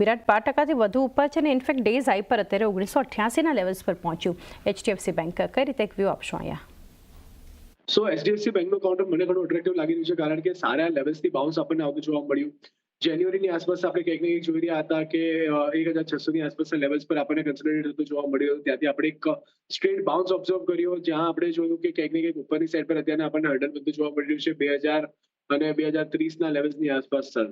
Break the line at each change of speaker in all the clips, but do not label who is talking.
વિરાટ 12% વધુ ઉપર છે અને ઇનફેક્ટ ડેઝ હાઈ પર અત્યારે 1988ના લેવલ્સ પર પહોંચ્યું. HDFC બેંક કઈ રીતે એક વ્યૂ આપશો અહીંયા?
સો HDFC બેંકનું કાઉન્ટર મને ઘણું અટ્રેક્ટિવ લાગી રહ્યું છે, કારણ કે સારા લેવલ્સથી બાઉન્સ આપણને આવતું જોવા મળ્યું. જાન્યુઆરીની આસપાસ આપણે કંઈક ને કંઈક જોઈ રહ્યા હતા કે 1600ની આસપાસના લેવલ્સ પર આપણને કન્સોલિડેટ થતું જોવા મળ્યું. ત્યાંથી આપણે એક સ્ટ્રેટ બાઉન્સ ઓબ્ઝર્વ કર્યો, જ્યાં આપણે જોયું કે કંઈક ને કંઈક ઉપરની સાઈડ પર અત્યારે આપણને હર્ડલ બનતું જોવા મળી રહ્યું છે 2000 અને 2030ના લેવલ્સની આસપાસ સર.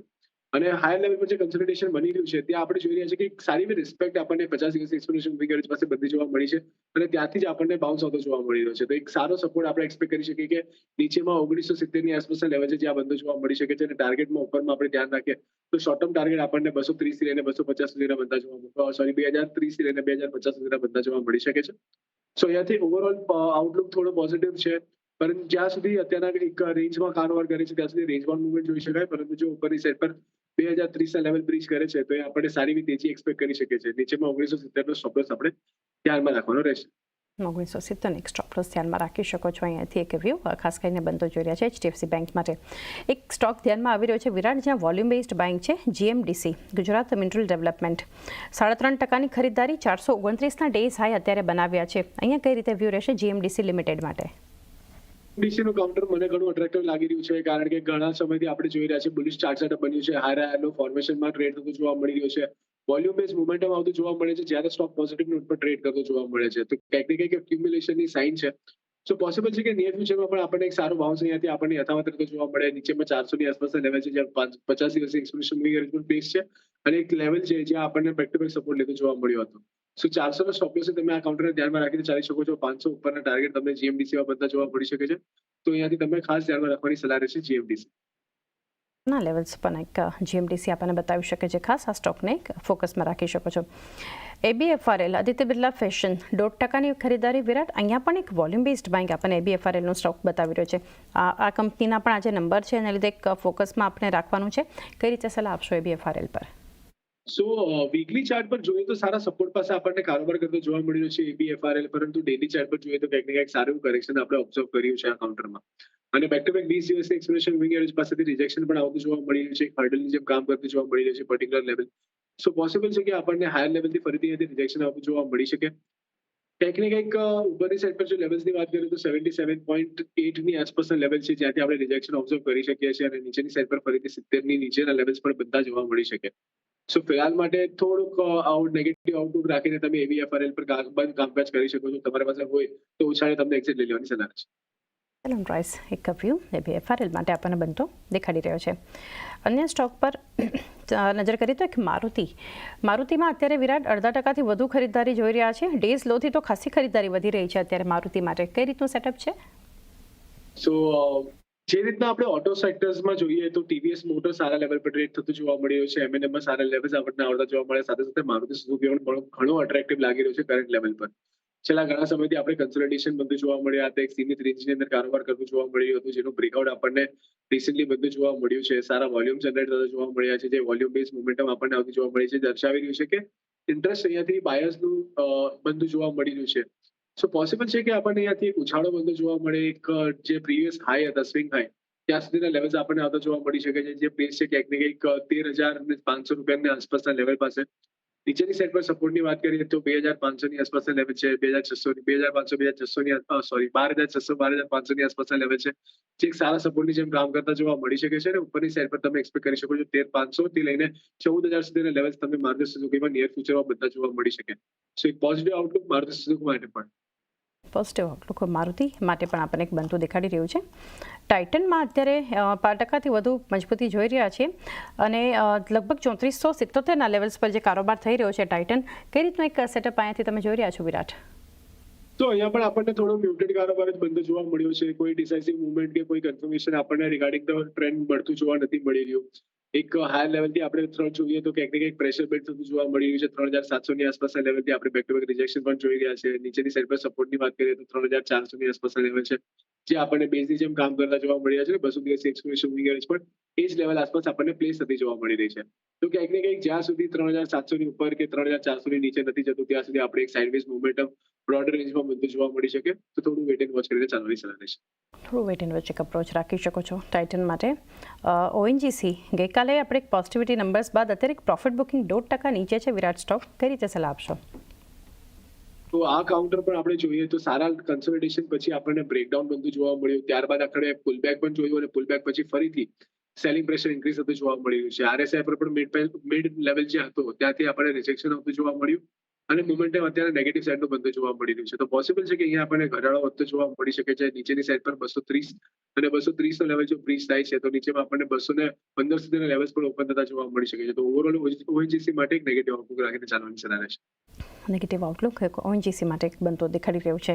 અને હાયર લેવલ પર જે કન્સોલિડેશન બની રહ્યું છે ત્યાં આપણે જોઈ રહ્યા છીએ કે સારી એવી રિસ્પેક્ટ આપણને 50 દિવસ એક્સપોનેન્શિયલ મૂવિંગ એવરેજ પાસે બધી જોવા મળી છે અને ત્યાંથી જ આપણને બાઉન્સ આવતો જોવા મળી રહ્યો છે. તો એક સારો સપોર્ટ આપણે એક્સપેક્ટ કરી શકીએ કે નીચેમાં 1970ની આસપાસના લેવલ છે જ્યાં બંધ જોવા મળી શકે છે અને ટાર્ગેટમાં ઉપરમાં આપણે ધ્યાન રાખીએ તો શોર્ટ ટર્મ ટાર્ગેટ આપણને 230 થી લઈને 250 સુધીના બંધા જોવા 2030 થી લઈને 2050 સુધીના બંધા જોવા મળી શકે છે. સો અહીંયાથી ઓવરઓલ આઉટલુક થોડો પોઝિટિવ છે, પરંતુ જ્યાં સુધી અત્યારના એક રેન્જમાં કારોબાર કરે છે ત્યાં સુધી રેન્જ બાઉન્ડ મુવમેન્ટ જોઈ શકાય. પરંતુ જો ઉપરની સાઈડ પર 2030ના લેવલ બ્રીચ કરે છે તો એ આપણે સારી એવી તેજી એક્સપેક્ટ કરી શકીએ છીએ. નીચેમાં 1970નો સ્ટોપ લોસ આપણે ધ્યાનમાં રાખવાનો રહેશે.
1970 એક સ્ટોપ લોસ ધ્યાનમાં રાખી શકો છો. અહીંયાથી એક વ્યૂ ખાસ કરીને બંધો જોઈ રહ્યા છે HDFC બેંક માટે. એક સ્ટોક ધ્યાનમાં આવી રહ્યો છે વિરાટ, જ્યાં વોલ્યુમ બેઝડ બેંક છે GMDC, ગુજરાત મિનરલ ડેવલપમેન્ટ. 3.5%ની ખરીદારી, 429ના ડેઝ હાઈ અત્યારે બનાવ્યા છે. અહીંયા કઈ રીતે વ્યૂ રહેશે GMDC લિમિટેડ માટે?
ડીસીનું કાઉન્ટર મને ઘણું અટ્રેક્ટિવ લાગી રહ્યું છે, કારણ કે ઘણા સમયથી આપણે જોઈ રહ્યા છીએ બુલિશ ચાર્ટ સેટઅપ બન્યું છે, હાયર ફોર્મેશનમાં ટ્રેડ થતું જોવા મળી રહ્યું છે, વોલ્યુમ બેઝ મોમેન્ટમ આવતું જોવા મળે છે, જ્યારે સ્ટોક પોઝિટિવ નોટ પર ટ્રેડ કરતો જોવા મળે છે. તો કંઈક ને કંઈક એક્યુમ્યુલેશનની સાઇન છે. સો પોસિબલ છે કે નિયર ફ્યુચરમાં પણ આપણને એક સારો બાઉન્સ અહીંયાથી આપણને યથાવત રહેતો જોવા મળે. નીચેમાં 400ની આસપાસના લેવલ છે જ્યાં 50 દિવસની એક્સપોનેન્શિયલ મૂવિંગ એવરેજ પર બેઝ છે અને એક લેવલ છે જ્યાં આપણને બેક ટુ બેક સપોર્ટ લેતો જોવા મળ્યો હતો. સો 400નો સ્ટોપ લોસ તમે આ કાઉન્ટરને ધ્યાનમાં રાખીને ચાલી શકો છો. 500 ઉપરના ટાર્ગેટ તમને GMDCમાં બધા જોવા મળી શકે છે. તો અહીંયાથી તમે ખાસ ધ્યાનમાં રાખવાની સલાહ રહેશે GMDC
ના લેવલ્સ પણ એક GMDC આપણને બતાવી શકે છે. ખાસ આ સ્ટોકને એક ફોકસમાં રાખી શકો છો. ABFRL, આદિત્ય બિરલા ફેશન, 1.5%ની ખરીદારી વિરાટ. અહીંયા પણ એક વોલ્યુમ બેઝડ બેંક આપણને ABFRLનો સ્ટોક બતાવી રહ્યો છે. આ કંપનીના પણ આજે નંબર છે, એના લીધે એક ફોકસમાં આપણે રાખવાનું છે. કઈ રીતે સલાહ આપશો ABFRL પર?
સો વીકલી ચાર્ટ પર જોઈએ તો સારા સપોર્ટ પાસે આપણને કારોબાર કરતો જોવા મળી રહ્યો છે ABFRL, પરંતુ ડેલી ચાર્ટ પર જોઈએ તો કંઈક ને કંઈક સારું કરેક્શન આપણે ઓબ્ઝર્વ કર્યું છે આ કાઉન્ટરમાં. અને બેક ટુ બેક 20 દિવસની એક્સપોનેન્શિયલ મૂવિંગ એવરેજ પાસેથી રિજેક્શન પણ આવતું જોવા મળી રહ્યું છે, હર્ડલની જેમ કામ કરતું જોવા મળી રહ્યું છે પર્ટિક્યુલર લેવલ. સો પોસિબલ છે કે આપણને હાયર લેવલથી ફરીથી અહીંયાથી રિજેક્શન આવતું જોવા મળી શકે. કંઈક ને કંઈક ઉપરની સાઈડ પર જો લેવલ્સની વાત કરીએ તો 77.8ની આસપાસના લેવલ છે જ્યાંથી આપણે રિજેક્શન ઓબ્ઝર્વ કરી શકીએ છીએ અને નીચેની સાઈડ પર ફરીથી 70ની નીચેના લેવલ્સ પણ બધા જોવા મળી શકે. સો ફિલહાલ માટે થોડુંક નેગેટિવ આઉટલુક રાખીને તમે ABFRL પર કામકાજ કરી શકો છો. તમારી પાસે હોય તો ઉછાળે તમને એક્ઝિટ લઈ લેવાની સલાહ છે.
એલન પ્રાઇસ એક વ્યૂ ABFRL માટે આપણને બનતો દેખાડી રહ્યો છે. અન્ય સ્ટોક પર નજર કરીએ તો એક મારુતિમાં અત્યારે વિરાટ 0.5%થી વધુ ખરીદારી જોઈ રહ્યા છે. ડેઝ લોથી તો ખાસી ખરીદારી વધી રહી છે અત્યારે મારુતિ માટે. કઈ રીતનું સેટઅપ છે?
સો જે રીતના આપણે ઓટો સેક્ટર્સમાં જોઈએ તો TVS મોટર સારા લેવલ પર ટ્રેડ થતું જોવા મળી રહ્યું છે, M&Mમાં સારા લેવલ્સ આપણને આવતા જોવા મળે. સાથે સાથે મારુતિ સુઝુકી પણ ઘણો અટ્રેક્ટિવ લાગી રહ્યો છે કરંટ લેવલ પર. છેલ્લા ઘણા સમયથી આપણે કન્સોલિડેશન બધું જોવા મળ્યા હતા, એક સીમિત રેન્જની અંદર કારોબાર કરતું જોવા મળ્યું હતું, જેનું બ્રેકઆઉટ આપણને રિસેન્ટલી બધું જોવા મળ્યું છે. સારા વોલ્યુમ જનરેટ થતા જોવા મળ્યા છે, જે વોલ્યુમ બેઝ મોમેન્ટમ આપણને આવતી જોવા મળી છે, દર્શાવી રહ્યું છે કે ઇન્ટરેસ્ટ અહીંયાથી બાયર્સનું બંધ જોવા મળી રહ્યું છે. સો પોસિબલ છે કે આપણને અહીંયાથી એક ઉછાળો બંધ જોવા મળે. એક જે પ્રીવિયસ હાઈ હતા, સ્વિંગ હાઈ, ત્યાં સુધીના લેવલ્સ આપણને આવતા જોવા મળી શકે છે. જે પ્લેસ છે ક્યાંક ને ક્યાંક 13,500 રૂપિયાની આસપાસના લેવલ પાસે. નીચેની સાઈડ પર સપોર્ટની વાત કરીએ તો 2,500ની આસપાસના લેવલ છે, 2,600, 2,500, 2,600ની સોરી 12,600, 12,500ની આસપાસના લેવલ છે, જે એક સારા સપોર્ટની જેમ કામ કરતા જોવા મળી શકે છે. અને ઉપરની સાઈડ પર તમે એક્સપેક્ટ કરી શકો છો 13,500 થી લઈને 14,000 સુધીના લેવલ્સ તમને મારુતિ સુઝુકીમાં નિયર ફ્યુચરમાં બધા જોવા મળી શકે. સો એક પોઝિટિવ આઉટલુક મારુતિ સુઝુકી માટે પણ.
પોઝિટિવ આઉટલુક મારુતિ માટે પણ આપણને એક બનતું દેખાડી રહ્યું છે. ટાઇટનમાં અત્યારે 5%થી વધુ મજબૂતી જોઈ રહ્યા છે અને લગભગ 3477ના લેવલ્સ પર જે કારોબાર થઈ રહ્યો છે ટાઇટન. કઈ રીતનું એક સેટઅપ અહીંયાથી તમે જોઈ રહ્યા છો વિરાટ?
તો અહીંયા પણ આપણને થોડો મ્યુટેડ કારોબાર જ બંધ જોવા મળ્યો છે. કોઈ ડિસાઇસિવ મુવમેન્ટ કે કોઈ કન્ફર્મેશન આપણને રિગાર્ડિંગ ધ ટ્રેન્ડ મળતું જોવા નથી મળી રહ્યું. એક હાયર લેવલથી આપણે જોઈએ તો ક્યાંક ને ક્યાંક પ્રેશર બેટ થતું જોવા મળી રહ્યું છે. 3,700ની આસપાસના લેવલથી આપણે બેક ટુ બેક રિજેક્શન પણ જોઈ રહ્યા છે. નીચેની સાઈડ પર સપોર્ટની વાત કરીએ તો 3,400ની આસપાસના લેવલ છે, જે આપણને બેઝની જેમ કામ કરતા જોવા મળી રહ્યા છે, 200 દિવસની એક્સપોનેન્શિયલ મૂવિંગ એવરેજ પણ એ જ લેવલ આસપાસ આપણને પ્લેસ થતી જોવા મળી રહી છે. તો ક્યાંક ને ક્યાંક જ્યાં સુધી 3700 ની ઉપર કે 3400 ની નીચે નથી જતું ત્યાં સુધી આપણે એક સાઇડવેઝ મોમેન્ટમ બ્રોડર રેન્જમાં બનતું જોવા મળી શકે. તો થોડું વેટ એન્ડ વોચ કરીને ચાલવાની સલાહ રહેશે.
થોડું વેટ એન્ડ વોચ એક અપ્રોચ રાખી શકો છો ટાઇટન માટે. ઓએનજીસી ગઈકાલે આપણે એક પોઝિટિવિટી નંબર્સ બાદ અત્યારે એક પ્રોફિટ બુકિંગ 1% નીચે છે વિરાટ સ્ટોક, કઈ રીતે સલાહ આપશો?
તો આ કાઉન્ટર પર આપણે જોઈએ તો સારા કન્સોલિડેશન પછી આપણને બ્રેકડાઉન બનતું જોવા મળ્યું. ત્યારબાદ આપણે પુલબેક પણ જોયું અને પુલબેક પછી ફરીથી સેલિંગ પ્રેશર ઇન્ક્રીઝ થતું જોવા મળી રહ્યું છે. આરએસઆઈ પર પણ મિડ લેવલ જે હતો ત્યાંથી આપણે રિજેક્શન આવતું જોવા મળ્યું અને મોમેન્ટમ અત્યારે નેગેટિવ સાઈડનું બનતું જોવા મળી રહ્યું છે. તો પોસિબલ છે કે અહીંયા આપણને ઘટાડો વધતો જોવા મળી શકે છે. નીચેની સાઈડ પર 230 અને 230 નો લેવલ જો બ્રીચ થાય છે તો નીચેમાં આપણને 215 સુધીના લેવલ્સ પણ ઓપન થતા જોવા મળી શકે છે. તો ઓવરઓલ ઓએનજીસી માટે એક નેગેટિવ આઉટલુક રાખીને ચાલવાની સલાહ રહેશે.
નેગેટિવ આઉટલુક ઓએનજીસી માટે બનતો દેખાડી રહ્યું છે.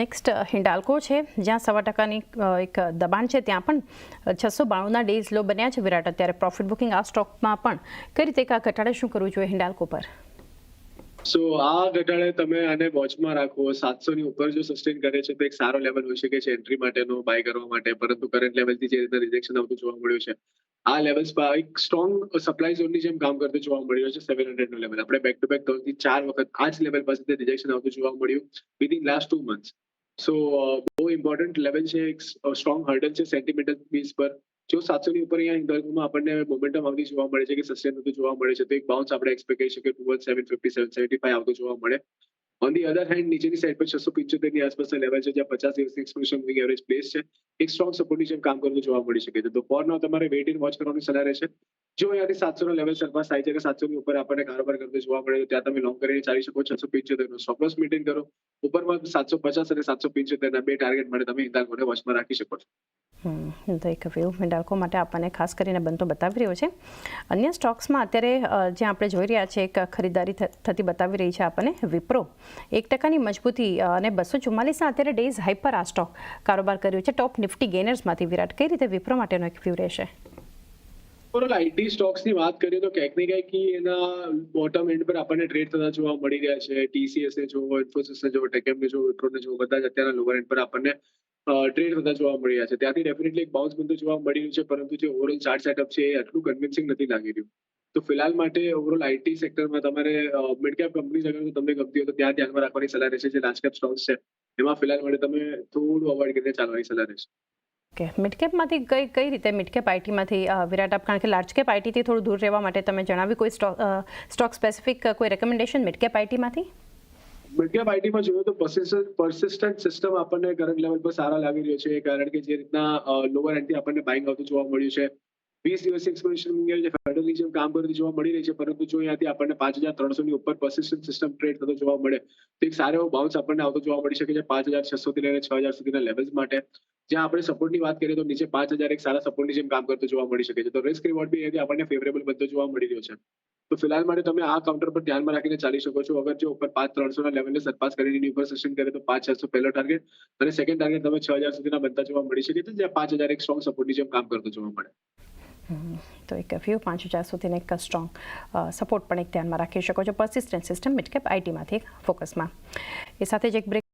નેક્સ્ટ હિન્ડાલ્કો છે, જ્યાં 1% એક દબાણ છે, ત્યાં પણ 692ના ડેઝ લો બન્યા છે વિરાટ. અત્યારે પ્રોફિટ બુકિંગ આ સ્ટોકમાં પણ કઈ રીતે ઘટાડે શું કરવું જોઈએ હિન્ડાલ્કો પર?
સો આ ઘટાડે તમે આને વોચમાં રાખો. 700 ની ઉપર જો સસ્ટેન કરે છે તો એક સારો લેવલ હોઈ શકે છે એન્ટ્રી માટેનો, બાય કરવા માટે. પરંતુ કરંટ લેવલથી જે રીતે રિજેક્શન આવતું જોવા મળ્યું છે આ લેવલ્સ પર એક સ્ટ્રોંગ સપ્લાય ઝોનની જેમ કામ કરતું જોવા મળ્યું છે. 700 નો લેવલ આપણે બેક ટુ બેક 3 થી 4 વખત આ જ લેવલ પાસેથી રિજેક્શન આવતું જોવા મળ્યું વિધિન લાસ્ટ 2 મંથ્સ. સો બહુ ઇમ્પોર્ટન્ટ લેવલ છે, એક સ્ટ્રોંગ હર્ડલ છે સેન્ટિમેન્ટલ બેઝ પર. જો 700 ની ઉપર અહીંયા હિન્ડાલ્કોમાં આપણને મોમેન્ટમ આવતી જોવા મળે છે કે સસ્ટેન થતું જોવા મળે છે તો એક બાઉન્સ આપણે એક્સપેક્ટ કરી શકીએ ટુવર્ડ 750 775 આવતું જોવા મળે. ઓન ધી અધર હેન્ડ નીચેની સાઈડ પર 675 ની આસપાસના લેવલ છે જ્યાં 50 દિવસની એક્સપોનેન્શિયલ મૂવિંગ એવરેજ પ્લેસ છે. એક સ્ટ્રોંગ સપોર્ટની જેમ કામ કરતું જોવા મળી શકે છે. તો ફોર નાઉ તમારે વેઇટ એન્ડ વોચ કરવાની સલાહ રહેશે. જો અહીંયાથી 700 નો લેવલ સરપાસ થાય છે કે 700 ની ઉપર આપણને કારોબાર કરતો જોવા મળે તો ત્યાં તમે લોંગ કરીને ચાલી શકો. 675 નો સ્ટોપ લોસ મેન્ટેન કરો. ઉપરમાં 750 અને 775 ના બે ટાર્ગેટ માટે તમે હિન્ડાલ્કોને વોચમાં રાખી શકો છો.
તો એક વ્યૂ હિન્ડાલ્કો માટે આપણને ખાસ કરીને બનતો બતાવી રહ્યો છે. અન્ય સ્ટોક્સમાં અત્યારે જ્યાં આપણે જોઈ રહ્યા છીએ એક ખરીદારી થતી બતાવી રહી છે આપણને વિપ્રો. 1%ની મજબૂતી અને 244ના અત્યારે ડેઝ હાઈ પર આ સ્ટોક કારોબાર કર્યો છે. ટોપ નિફ્ટી ગેનર્સમાંથી વિરાટ, કઈ રીતે વિપ્રો માટેનો એક વ્યૂ રહેશે?
ઓવરઓલ આઈટી સ્ટોક્સની વાત કરીએ તો ક્યાંક ને ક્યાંક એના બોટમ એન્ડ પર આપણને ટ્રેડ થતા જોવા મળી રહ્યા છે. TCS ને જોવો, ઇન્ફોસિસને જોવો, ટેકએમને જોવો, વિપ્રોને જોવો, બધા જ અત્યારના લોઅર એન્ડ પર આપણને ટ્રેડ થતા જોવા મળી રહ્યા છે. ત્યાંથી ડેફિનેટલી એક બાઉન્સ બનતું જોવા મળી રહ્યું છે પરંતુ જે ઓવરઓલ ચાર્ટ સેટઅપ છે એ આટલું કન્વિન્સિંગ નથી લાગી રહ્યું. તો ફિલહાલ માટે ઓવરઓલ આઈટી સેક્ટરમાં તમારે મિડ કેપ કંપનીઝ અગર તમને ગમતી હોય તો ત્યાં ધ્યાનમાં રાખવાની સલાહ રહેશે. જે લાર્જ કેપ સ્ટોક્સ છે એમાં ફિલહાલ માટે તમે થોડું અવોઇડ કરીને ચાલવાની સલાહ રહેશે.
ઓકે, મિડ કેપમાંથી કઈ રીતે મિડ કેપ આઈટીમાંથી વિરાટ આપ, કારણ કે લાર્જ કેપ આઈટીથી થોડું દૂર રહેવા માટે તમે જણાવ્યું કોઈ સ્ટોક સ્પેસિફિક કોઈ રેકમેન્ડેશન મિડ કેપ આઈટીમાંથી?
મિડ કેપ આઈટીમાં જોઈએ તો પરસિસ્ટન્ટ સિસ્ટમ આપણને કરંટ લેવલ પર સારા લાગી રહ્યો છે. કારણ કે જે રીતના લોઅર એન્ડથી આપણને બાઇંગ આવતું જોવા મળ્યું છે. 20 દિવસની એક્સપોનેન્શિયલ મૂવિંગ એવરેજ ફેડરલની જેમ કામ કરતી જોવા મળી રહી છે. પરંતુ જો અહીંયાથી આપણને 5300 ની ઉપર પરસિસ્ટન્ટ સિસ્ટમ ટ્રેડ થતો જોવા મળે તો એક સારો એવો બાઉન્સ આપણને આવતો જોવા મળી શકે છે 5600 થી લઈને 6000 સુધીના લેવલ્સ માટે. જ્યાં આપણે સપોર્ટની વાત કરીએ તો નીચે 5000 એક સારા સપોર્ટની જેમ કામ કરતું જોવા મળી શકે છે. તો રિસ્ક રિવોર્ડ બી અહીંયાથી આપણને ફેવરેબલ બનતો જોવા મળી રહ્યો છે. તો ફિલહાલ માટે તમે આ કાઉન્ટર પર ધ્યાનમાં રાખીને ચાલી શકો છો. અગર જો ઉપર 5300 ના લેવલને સરપાસ કરીને એની ઉપર સસ્ટેન કરે તો 5600 પહેલો ટાર્ગેટ અને સેકન્ડ ટાર્ગેટ તમે 6000 સુધીના બનતા જોવા મળી શકે છે, જ્યાં 5000 એક સ્ટ્રોંગ સપોર્ટની જેમ કામ કરતો જોવા મળે.
તો એક વ્યૂ 5000 સુધીનો એક સ્ટ્રોંગ સપોર્ટ પણ એક ધ્યાનમાં રાખી શકો છો. પરસિસ્ટન્ટ સિસ્ટમ મિડ કેપ આઈટીમાંથી ફોકસમાં. એ સાથે જ એક બ્રેક